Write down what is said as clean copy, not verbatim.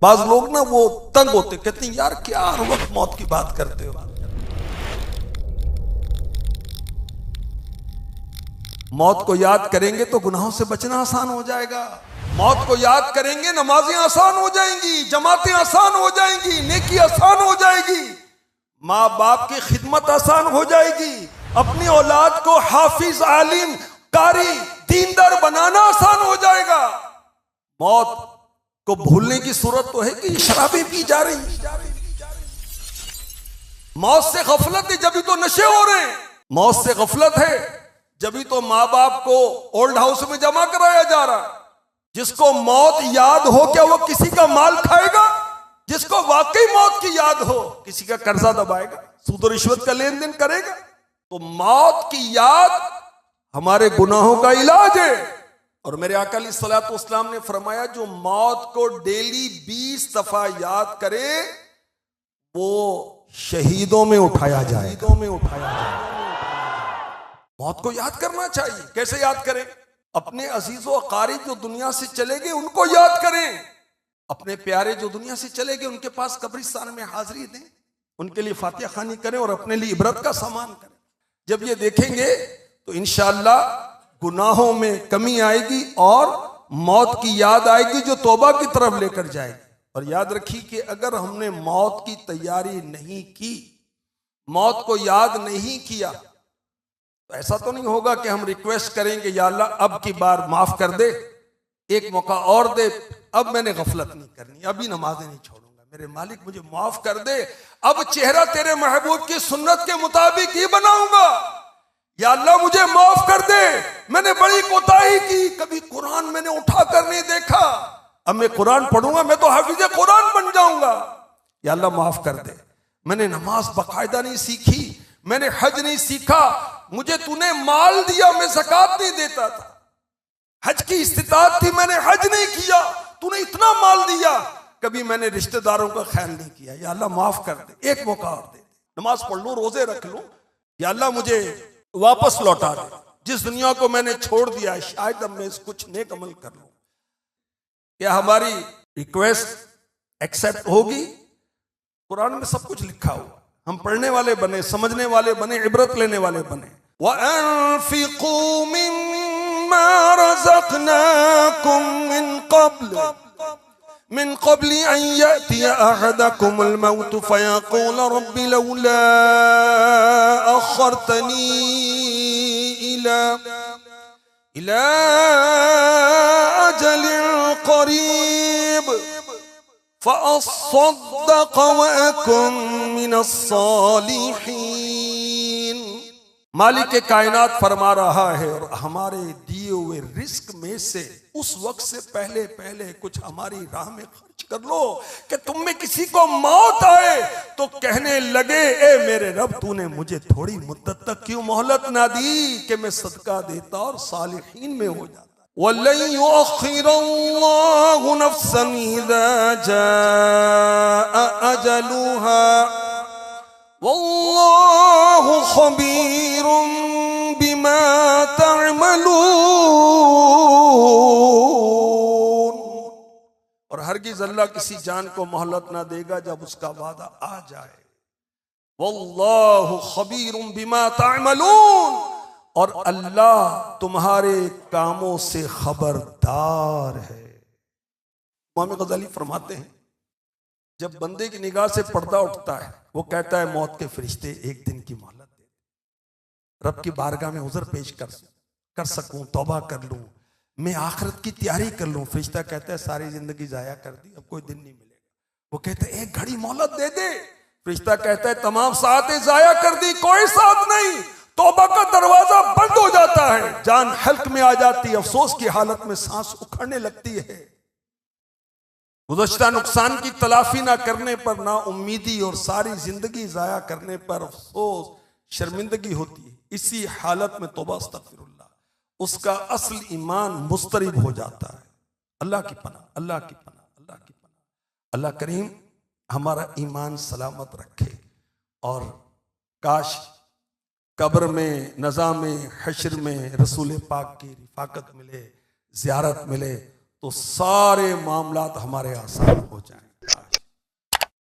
बाज लोग ना वो तंग होते, कहते हैं यार क्या हर वक्त मौत की बात करते हो। मौत को याद करेंगे तो गुनाहों से बचना आसान हो जाएगा। मौत को याद करेंगे नमाजें आसान हो जाएंगी, जमातें आसान हो जाएंगी, नेकी आसान हो जाएगी, माँ बाप की खिदमत आसान हो जाएगी, अपनी औलाद को हाफिज, आलिम, कारी, दीनदार बनाना आसान हो जाएगा। मौत को भूलने की सूरत तो है कि शराबें पी जा रही, मौत से गफलत है जब तो नशे हो रहे हैं, मौत से गफलत है जब तो माँ बाप को ओल्ड हाउस में जमा कराया जा रहा है। जिसको मौत याद हो क्या वो किसी का माल खाएगा? जिसको वाकई मौत की याद हो किसी का कर्जा दबाएगा, सूद और रिश्वत का लेन देन करेगा? तो मौत की याद हमारे गुनाहों का इलाज है। और मेरे आका अलैहिस्सलातु वस्सलाम ने फरमाया जो मौत को डेली 20 दफा याद करे वो शहीदों में उठाया जाए। मौत को याद करना चाहिए। कैसे याद करें? अपने अजीजों अकारीब जो दुनिया से चले गए उनको याद करें। अपने प्यारे जो दुनिया से चले गए उनके पास कब्रिस्तान में हाजिरी दें, उनके लिए फातिहा खानी करें और अपने लिए इबरत का सामान करें। जब ये देखेंगे तो इंशाअल्लाह गुनाहों में कमी आएगी और मौत की याद आएगी जो तौबा की तरफ लेकर जाएगी। और याद रखिए कि अगर हमने मौत की तैयारी नहीं की, मौत को याद नहीं किया, तो ऐसा तो नहीं होगा कि हम रिक्वेस्ट करेंगे या अल्लाह अब की बार माफ कर दे, एक मौका और दे, अब मैंने गफलत नहीं करनी, अभी नमाजें नहीं छोड़ूंगा, मेरे मालिक मुझे माफ कर दे, अब चेहरा तेरे महबूब की सुन्नत के मुताबिक ही बनाऊंगा, या अल्लाह मुझे माफ कर दे, मैंने बड़ी कोताही की, कभी कुरान मैंने उठा कर नहीं देखा, अब मैं कुरान पढ़ूंगा, मैं तो हाफिज कुरान बन जाऊंगा, या अल्लाह माफ कर दे, मैंने नमाज बाकायदा नहीं सीखी, मैंने हज नहीं सीखा, मुझे तूने माल दिया, मैं ज़कात नहीं देता था, हज की इस्तिताअत थी, मैंने हज नहीं किया, तूने इतना माल दिया, कभी मैंने रिश्तेदारों का ख्याल नहीं किया, या अल्लाह माफ कर दे, एक मौका और दे, नमाज पढ़ लूं, रोजे रख लूं, या अल्लाह मुझे वापस लौटा दे, जिस दुनिया को मैंने छोड़ दिया शायद अब मैं कुछ नेक अमल कर लूं। क्या हमारी रिक्वेस्ट एक्सेप्ट होगी? कुरान में सब कुछ लिखा हुआ, हम पढ़ने वाले बने, समझने वाले बने, इबरत लेने वाले बने। वअन्फिकू मिम्मा रज़क़नाकुम मिन क़ब्ल अन यअतिय अहदकुमुल मौत फ़यक़ूल रब्बि लौला अख़रतनी इला अजलिन क़रीब फ़अस्सद्दक़ वअकुन मिनस्सालिहीन। मालिक कायनात फरमा रहा है और हमारे दिए हुए रिस्क में से उस वक्त से पहले पहले कुछ हमारी राह में खर्च कर लो कि तुम में किसी को मौत आए तो कहने लगे ए मेरे रब तूने मुझे थोड़ी मुद्दत तक क्यों मोहलत ना दी कि मैं सदका देता और सालिहीन में हो जाता। वल्लन युअख्खिरल्लाहु नफ्सन इज़ा जाअ अजलुहा वल्लाहु खबीरुम बिमा तअमलून। और हरगिज़ अल्लाह किसी जान को मोहलत ना देगा जब उसका वादा आ जाए। वल्लाहु खबीरुम बिमा तअमलून, और अल्लाह तुम्हारे कामों से खबरदार है। इमाम गज़ाली फरमाते हैं जब बंदे की निगाह से पर्दा उठता है वो कहता है मौत के फरिश्ते एक दिन की मोहलत दे, रब की बारगाह में उज़र पेश कर सकूं, तौबा कर लूं, मैं आखिरत की तैयारी कर लूं। फरिश्ता कहता है सारी जिंदगी जाया कर दी, अब कोई दिन नहीं मिलेगा। वो कहता है एक घड़ी मोहलत दे दे। फरिश्ता कहता है तमाम सातें जाया कर दी, कोई साथ नहीं, तौबा का दरवाजा बंद हो जाता है, जान हल्क में आ जाती है, अफसोस की हालत में सांस उखड़ने लगती है। गुज़श्ता नुकसान की तलाफी ना करने पर ना उम्मीदी और सारी जिंदगी जाया करने पर अफसोस, शर्मिंदगी होती है। इसी हालत में तौबा अस्तगफिरुल्लाह, उसका असल ईमान मुस्तरिब हो जाता है। अल्लाह की पनाह, अल्लाह की पनाह, अल्लाह की पनाह। अल्लाह करीम हमारा ईमान सलामत रखे और काश कब्र में, नज़ा में, हश्र में रसूल पाक की रिफाकत मिले, ज़ियारत मिले तो सारे मामलात हमारे आसान हो जाएं।